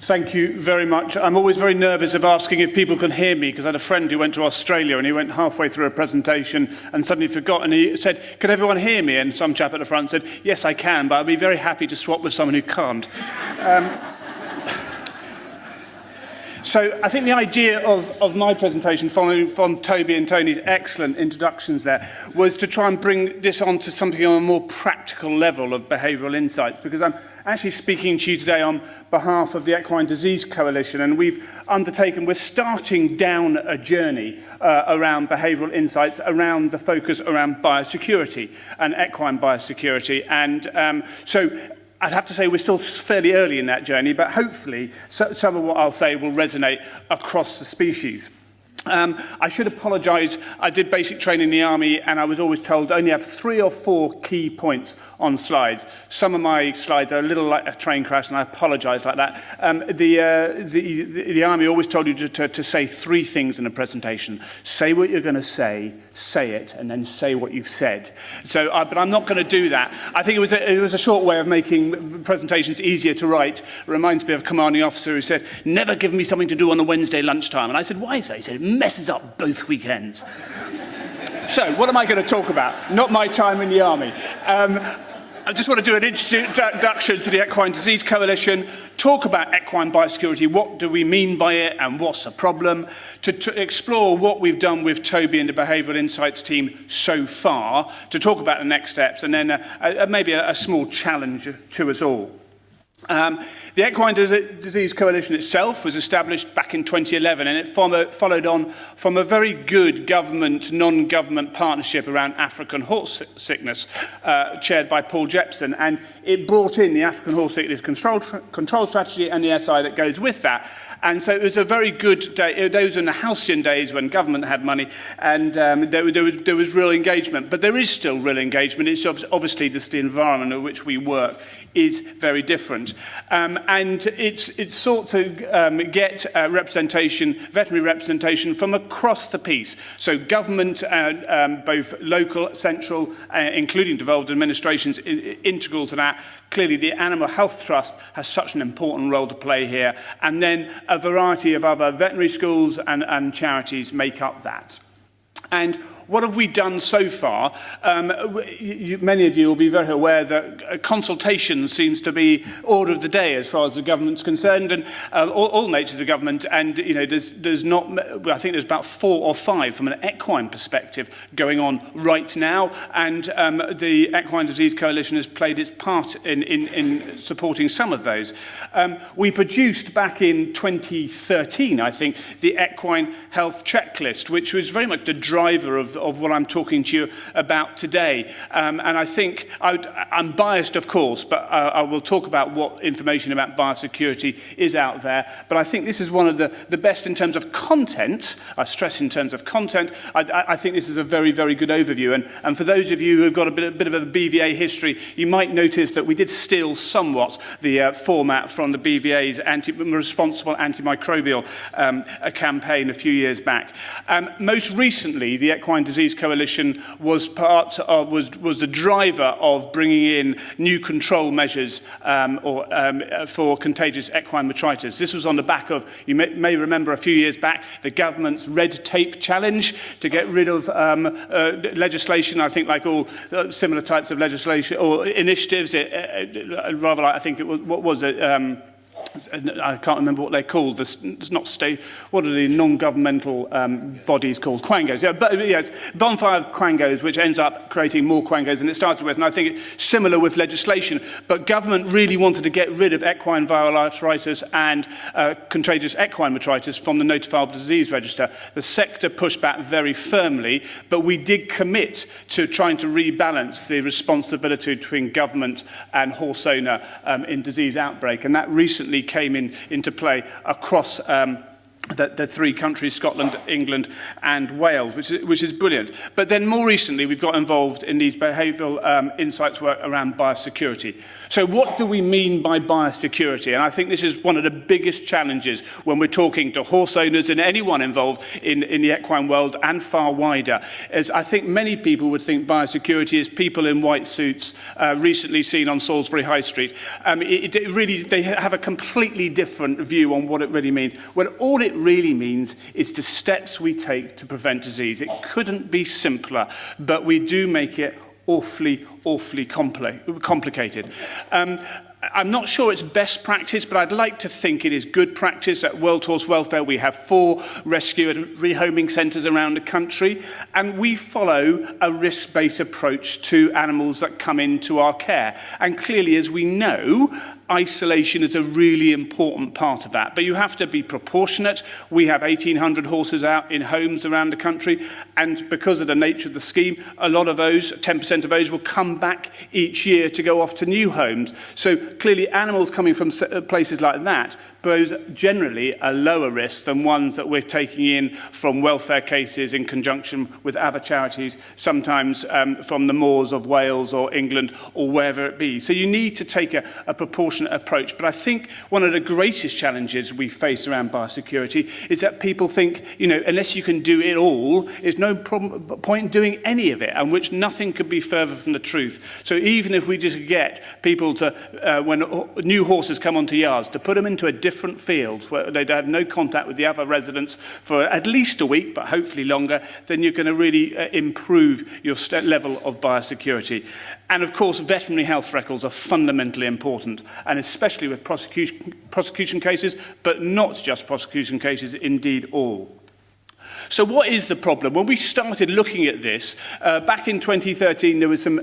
Thank you very much. I'm always very nervous of asking if people can hear me, because I had a friend who went to Australia and he went halfway through a presentation and suddenly forgot, and he said, "Can everyone hear me?" And some chap at the front said, "Yes, I can, but I'll be very happy to swap with someone who can't." So I think the idea of my presentation, following from Toby and Tony's excellent introductions there, was to try and bring this on to something on a more practical level of behavioural insights, because I'm actually speaking to you today on behalf of the Equine Disease Coalition, and we're starting down a journey around behavioural insights, around the focus around biosecurity and equine biosecurity. And so I'd have to say we're still fairly early in that journey, but hopefully some of what I'll say will resonate across the species. I should apologise. I did basic training in the army, and I was always told I only have 3 or 4 key points on slides. Some of my slides are a little like a train crash, and I apologise like that. The army always told you to say 3 things in a presentation. Say what you're going to say it, and then say what you've said. So, but I'm not going to do that. I think it was a short way of making presentations easier to write. It reminds me of a commanding officer who said, "Never give me something to do on a Wednesday lunchtime." And I said, "Why so?" He said, "Messes up both weekends." So, what am I going to talk about? Not my time in the army. I just want to do an introduction to the Equine Disease Coalition, talk about equine biosecurity, what do we mean by it and what's the problem, to explore what we've done with Toby and the Behavioural Insights team so far, to talk about the next steps, and then maybe a small challenge to us all. The Equine Disease Coalition itself was established back in 2011, and it followed on from a very good non-government partnership around African horse sickness, chaired by Paul Jepson, and it brought in the African horse sickness control strategy and the SI that goes with that. And so it was a very good day. Those were the halcyon days when government had money, and there was real engagement. But there is still real engagement. It's obviously just the environment in which we work is very different. And it's sought to get representation, veterinary representation from across the piece. So government, both local, central, including devolved administrations, integral to that. Clearly, the Animal Health Trust has such an important role to play here. And then a variety of other veterinary schools and charities make up that. And what have we done so far? Many of you will be very aware that consultation seems to be order of the day as far as the government's concerned, and all natures of government. And there's not. I think there's about 4 or 5 from an equine perspective going on right now, and the Equine Disease Coalition has played its part in supporting some of those. We produced back in 2013, I think, the Equine Health Checklist, which was very much the driver of what I'm talking to you about today. And I think I'm biased, of course, but I will talk about what information about biosecurity is out there. But I think this is one of the best in terms of content. I stress in terms of content. I think this is a very, very good overview. And for those of you who have got a bit of a BVA history, you might notice that we did steal somewhat the format from the BVA's responsible antimicrobial campaign a few years back. Most recently, the Equine Disease Coalition was the driver of bringing in new control measures for contagious equine metritis. This was on the back of, you may remember a few years back, the government's red tape challenge to get rid of legislation, I think like all similar types of legislation or initiatives, rather like, I think it was, what was it? I can't remember what they're called. It's not state. What are the non-governmental bodies called? Quangos. Yeah, but yeah, it's bonfire of quangos, which ends up creating more quangos than it started with. And I think it's similar with legislation. But government really wanted to get rid of equine viral arthritis and contagious equine metritis from the notifiable disease register. The sector pushed back very firmly, but we did commit to trying to rebalance the responsibility between government and horse owner in disease outbreak. And that recently came into play across the three countries, Scotland, England and Wales, which is brilliant. But then more recently, we've got involved in these behavioural insights work around biosecurity. So what do we mean by biosecurity? And I think this is one of the biggest challenges when we're talking to horse owners and anyone involved in the equine world and far wider. As I think many people would think biosecurity is people in white suits recently seen on Salisbury High Street. They have a completely different view on what it really means, when all it really means is the steps we take to prevent disease. It couldn't be simpler, but we do make it awfully complicated. I'm not sure it's best practice, but I'd like to think it is good practice. At World Horse Welfare, we have 4 rescue and rehoming centres around the country, and we follow a risk-based approach to animals that come into our care. And clearly, as we know, isolation is a really important part of that. But you have to be proportionate. We have 1,800 horses out in homes around the country, and because of the nature of the scheme, a lot of those, 10% of those, will come back each year to go off to new homes. So clearly, animals coming from places like that pose generally a lower risk than ones that we're taking in from welfare cases in conjunction with other charities, sometimes from the moors of Wales or England or wherever it be. So you need to take a proportionate approach. But I think one of the greatest challenges we face around biosecurity is that people think, unless you can do it all, there's no point doing any of it, and which nothing could be further from the truth. So even if we just get people to, when new horses come onto yards, to put them into a different fields where they have no contact with the other residents for at least a week, but hopefully longer, then you're going to really improve your level of biosecurity. And of course, veterinary health records are fundamentally important, and especially with prosecution cases, but not just prosecution cases, indeed all. So what is the problem? When we started looking at this, back in 2013, there was some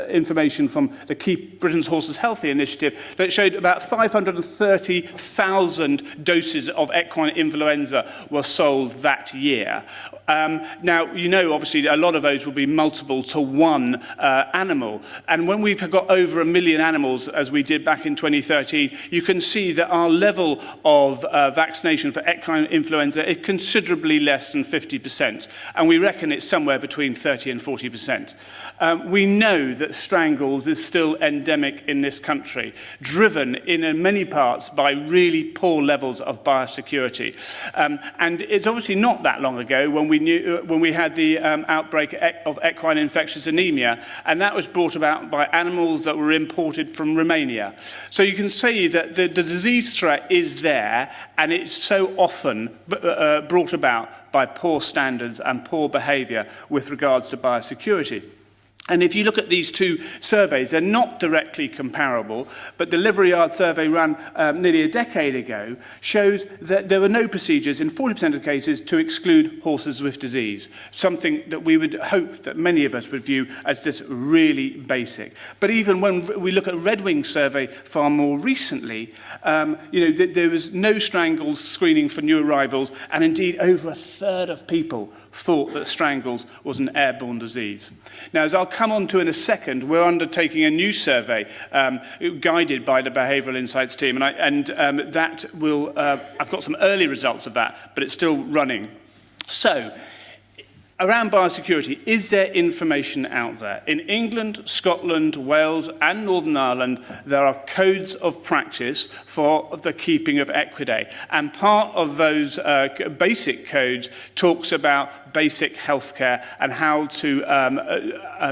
information from the Keep Britain's Horses Healthy initiative that showed about 530,000 doses of equine influenza were sold that year. Now, obviously, a lot of those will be multiple to one animal. And when we've got over 1 million animals, as we did back in 2013, you can see that our level of vaccination for equine influenza is considerably less than 50%. And we reckon it's somewhere between 30 and 40%. We know that strangles is still endemic in this country, driven in many parts by really poor levels of biosecurity. And it's obviously not that long ago when we had the outbreak of equine infectious anemia, and that was brought about by animals that were imported from Romania. So you can see that the disease threat is there, and it's so often brought about by poor standards and poor behaviour with regards to biosecurity. And if you look at these two surveys, they're not directly comparable, but the Livery Yard survey run nearly a decade ago shows that there were no procedures in 40% of cases to exclude horses with disease, something that we would hope that many of us would view as just really basic. But even when we look at Red Wing survey far more recently, there was no strangles screening for new arrivals, and indeed over a third of people thought that strangles was an airborne disease. Now, as I'll come on to in a second, we're undertaking a new survey guided by the Behavioural Insights team, and that will, I've got some early results of that, but it's still running. So, around biosecurity, is there information out there? In England, Scotland, Wales and Northern Ireland, there are codes of practice for the keeping of equidae. And part of those basic codes talks about basic healthcare and how to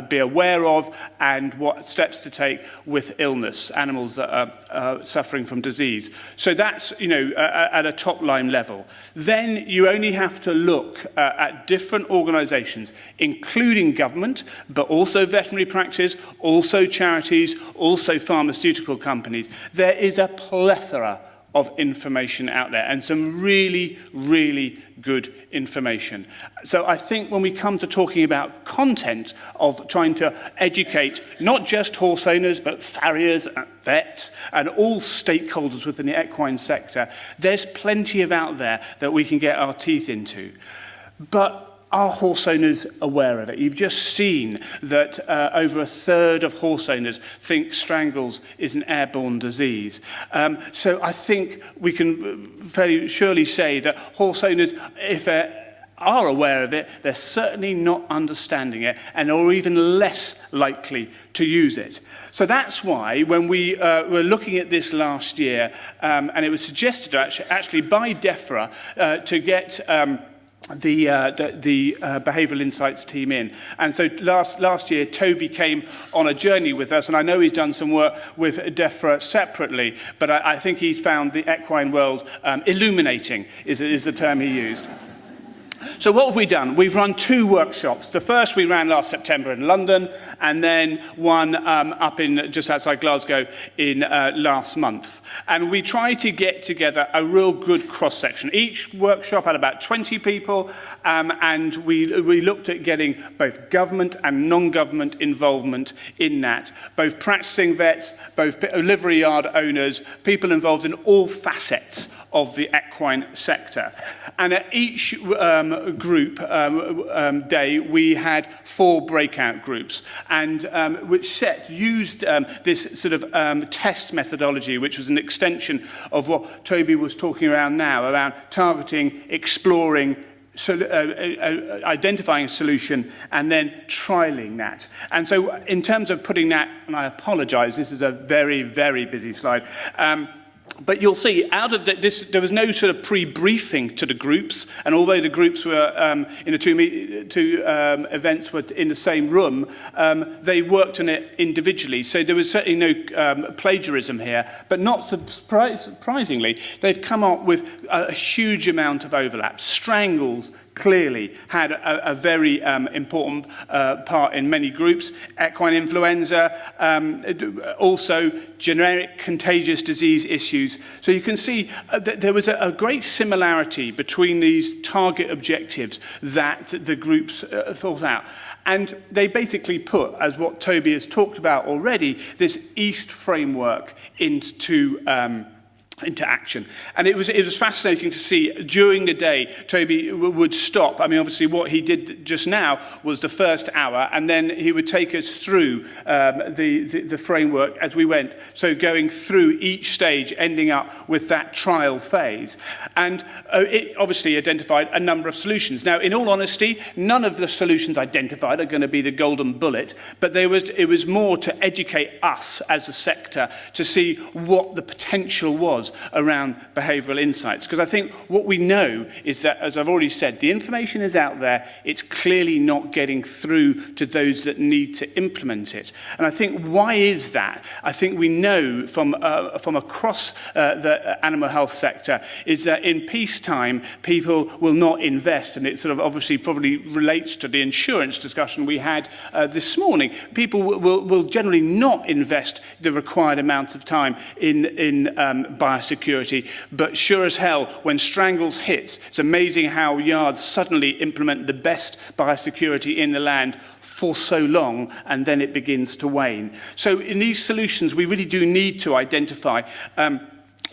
be aware of and what steps to take with illness, animals that are suffering from disease. So that's, at a top line level. Then you only have to look at different organisations, including government, but also veterinary practice, also charities, also pharmaceutical companies. There is a plethora of information out there, and some really, really good information. So I think when we come to talking about content of trying to educate not just horse owners, but farriers and vets and all stakeholders within the equine sector, there's plenty of out there that we can get our teeth into. But are horse owners aware of it? You've just seen that over a third of horse owners think strangles is an airborne disease. So I think we can very surely say that horse owners, if they're are aware of it, they're certainly not understanding it and are even less likely to use it. So that's why when we were looking at this last year, and it was suggested actually by DEFRA to get the behavioural insights team in. And so last year, Toby came on a journey with us, and I know he's done some work with DEFRA separately, but I think he's found the equine world illuminating, is the term he used. So what have we done? We've run 2 workshops. The first we ran last September in London, and then one up in just outside Glasgow in last month. And we tried to get together a real good cross-section. Each workshop had about 20 people, and we looked at getting both government and non-government involvement in that. Both practicing vets, both livery yard owners, people involved in all facets of the equine sector. And at each group day, we had 4 breakout groups, and which used this sort of test methodology, which was an extension of what Toby was talking around now, around targeting, exploring, identifying a solution and then trialling that. And so in terms of putting that, and I apologize, this is a very, very busy slide, but you'll see, out of this, there was no sort of pre-briefing to the groups, and although the groups were in the two events were in the same room, they worked on it individually. So there was certainly no plagiarism here, but not surprisingly, they've come up with a huge amount of overlap. Strangles clearly had a very important part in many groups. Equine influenza, also generic contagious disease issues. So you can see that there was a great similarity between these target objectives that the groups thought out. And they basically put, as what Toby has talked about already, this East framework into action. And it was fascinating to see during the day, Toby would stop. I mean, obviously what he did just now was the first hour, and then he would take us through the framework as we went. So going through each stage, ending up with that trial phase. And it obviously identified a number of solutions. Now, in all honesty, none of the solutions identified are going to be the golden bullet, but it was more to educate us as a sector to see what the potential was around behavioural insights. Because I think what we know is that, as I've already said, the information is out there, it's clearly not getting through to those that need to implement it. And I think, why is that? I think we know from across the animal health sector is that in peacetime, people will not invest, and it sort of obviously probably relates to the insurance discussion we had this morning. People will generally not invest the required amount of time in biosecurity, but sure as hell, when strangles hits, it's amazing how yards suddenly implement the best biosecurity in the land for so long, and then it begins to wane. So in these solutions, we really do need to identify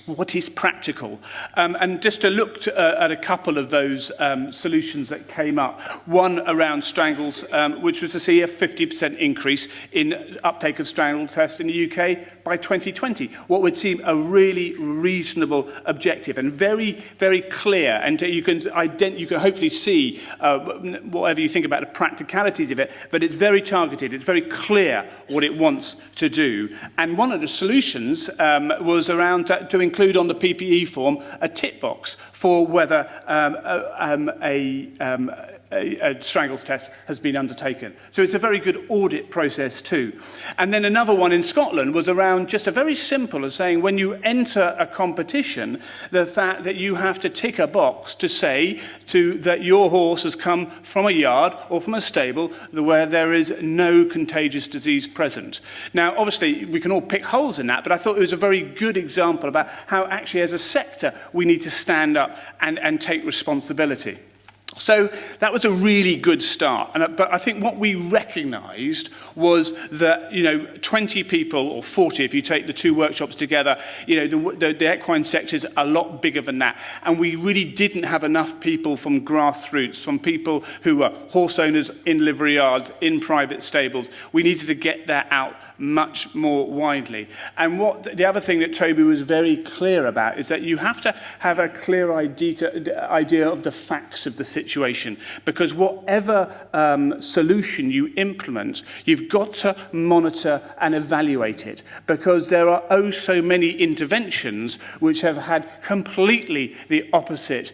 what is practical. And just to look at a couple of those solutions that came up. One around strangles, which was to see a 50% increase in uptake of strangle tests in the UK by 2020. What would seem a really reasonable objective and very, very clear. And you can hopefully see whatever you think about the practicalities of it, but it's very targeted. It's very clear what it wants to do. And one of the solutions was around to include on the PPE form a tick box for whether a strangles test has been undertaken. So it's a very good audit process too. And then another one in Scotland was around just a very simple as saying when you enter a competition, the fact that you have to tick a box to say that your horse has come from a yard or from a stable where there is no contagious disease present. Now, obviously, we can all pick holes in that, but I thought it was a very good example about how actually as a sector we need to stand up and take responsibility. So that was a really good start. But I think what we recognised was that, 20 people, or 40 if you take the two workshops together, the equine sector is a lot bigger than that. And we really didn't have enough people from grassroots, from people who were horse owners in livery yards, in private stables. We needed to get that out much more widely. And the other thing that Toby was very clear about is that you have to have a clear idea of the facts of the situation, because whatever solution you implement, you've got to monitor and evaluate it, because there are so many interventions which have had completely the opposite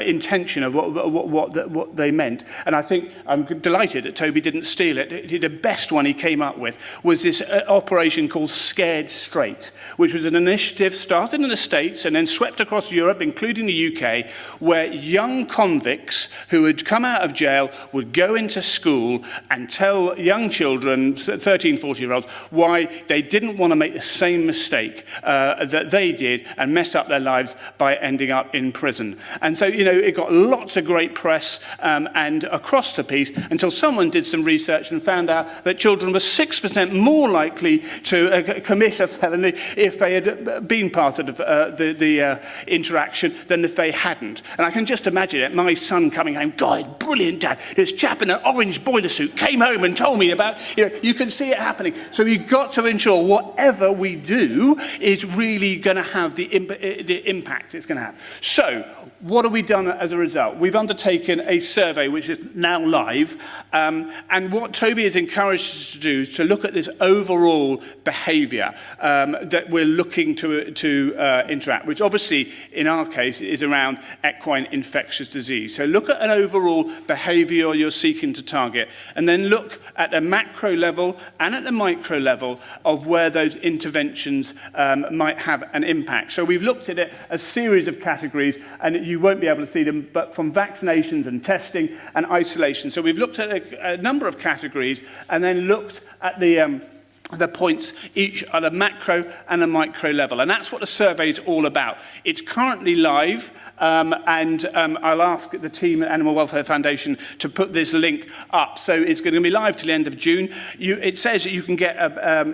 intention of what they meant. And I think I'm delighted that Toby didn't steal it. The best one he came up with was this operation called Scared Straight, which was an initiative started in the States and then swept across Europe, including the UK, where young convicts who had come out of jail would go into school and tell young children, 13, 14-year-olds, why they didn't want to make the same mistake that they did and mess up their lives by ending up in prison. And so, it got lots of great press and across the piece, until someone did some research and found out that children were 6% more likely to commit a felony if they had been part of the interaction than if they hadn't. And I can just imagine it, my son coming home, God, brilliant, Dad. This chap in an orange boiler suit came home and told me about, you can see it happening. So you've got to ensure whatever we do is really going to have the impact it's going to have. So what have we done as a result? We've undertaken a survey which is now live, and what Toby has encouraged us to do is to look at this overall behaviour that we're looking to interact, which obviously in our case is around equine infectious disease. So look at an overall behaviour you're seeking to target, and then look at the macro level and at the micro level of where those interventions might have an impact. So we've looked at it a series of categories, and you won't be able to see them, but from vaccinations and testing and isolation. So we've looked at a number of categories and then looked at the points each at a macro and a micro level. And that's what the survey is all about. It's currently live, and I'll ask the team at Animal Welfare Foundation to put this link up. So it's going to be live till the end of June. It says that you can get,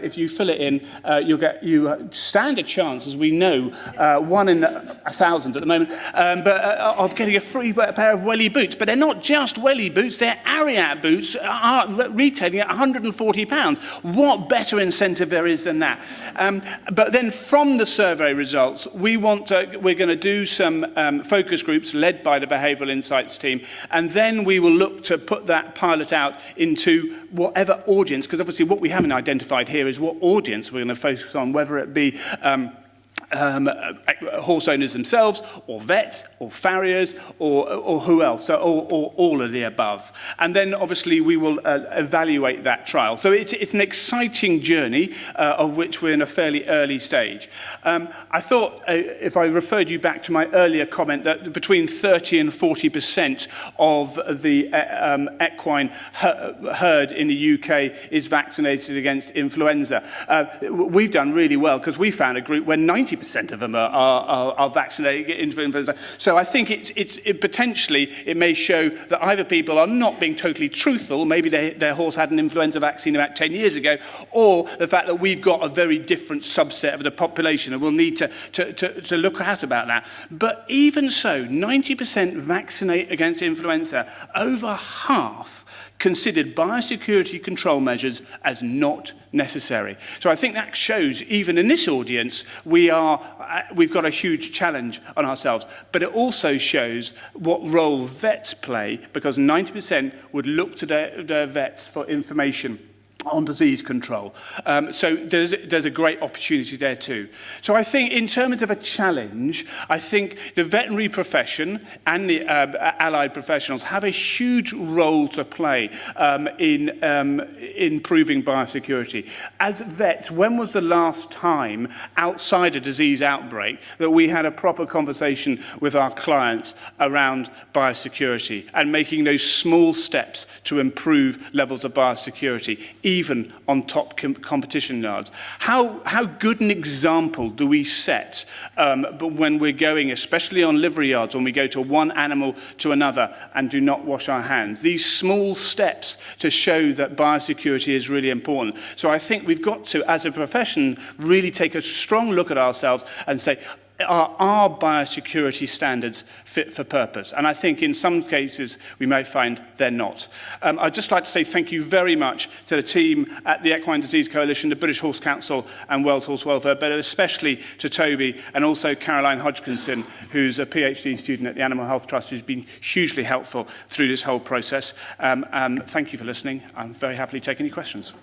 if you fill it in, you stand a chance, as we know, 1 in 1,000 at the moment, of getting a free pair of welly boots. But they're not just welly boots, they're Ariat boots, are retailing at £140. What better incentive there is than that? But then from the survey results, we're going to do some focus groups led by the Behavioural Insights team, and then we will look to put that pilot out into whatever audience, because obviously what we haven't identified here is what audience we're going to focus on, whether it be horse owners themselves, or vets, or farriers, or who else, or all of the above. And then obviously we will evaluate that trial. So it's an exciting journey of which we're in a fairly early stage. I thought, if I referred you back to my earlier comment, that between 30 and 40% of the equine herd in the UK is vaccinated against influenza. We've done really well, because we found a group where 90% of them are vaccinated against influenza. So I think it potentially may show that either people are not being totally truthful, maybe their horse had an influenza vaccine about 10 years ago, or the fact that we've got a very different subset of the population, and we'll need to look out about that. But even so, 90% vaccinate against influenza, over half considered biosecurity control measures as not necessary. So I think that shows, even in this audience, we've got a huge challenge on ourselves. But it also shows what role vets play, because 90% would look to their vets for information on disease control. So there's a great opportunity there too. So I think in terms of a challenge, I think the veterinary profession and the allied professionals have a huge role to play in improving biosecurity. As vets, when was the last time outside a disease outbreak that we had a proper conversation with our clients around biosecurity and making those small steps to improve levels of biosecurity, even on top competition yards. How good an example do we set but when we're going, especially on livery yards, when we go to one animal to another and do not wash our hands? These small steps to show that biosecurity is really important. So I think we've got to, as a profession, really take a strong look at ourselves and say, are our biosecurity standards fit for purpose? And I think in some cases we may find they're not. I'd just like to say thank you very much to the team at the Equine Disease Coalition, the British Horse Council and World Horse Welfare, but especially to Toby and also Caroline Hodgkinson, who's a PhD student at the Animal Health Trust, who's been hugely helpful through this whole process. Thank you for listening. I'm very happily taking any questions.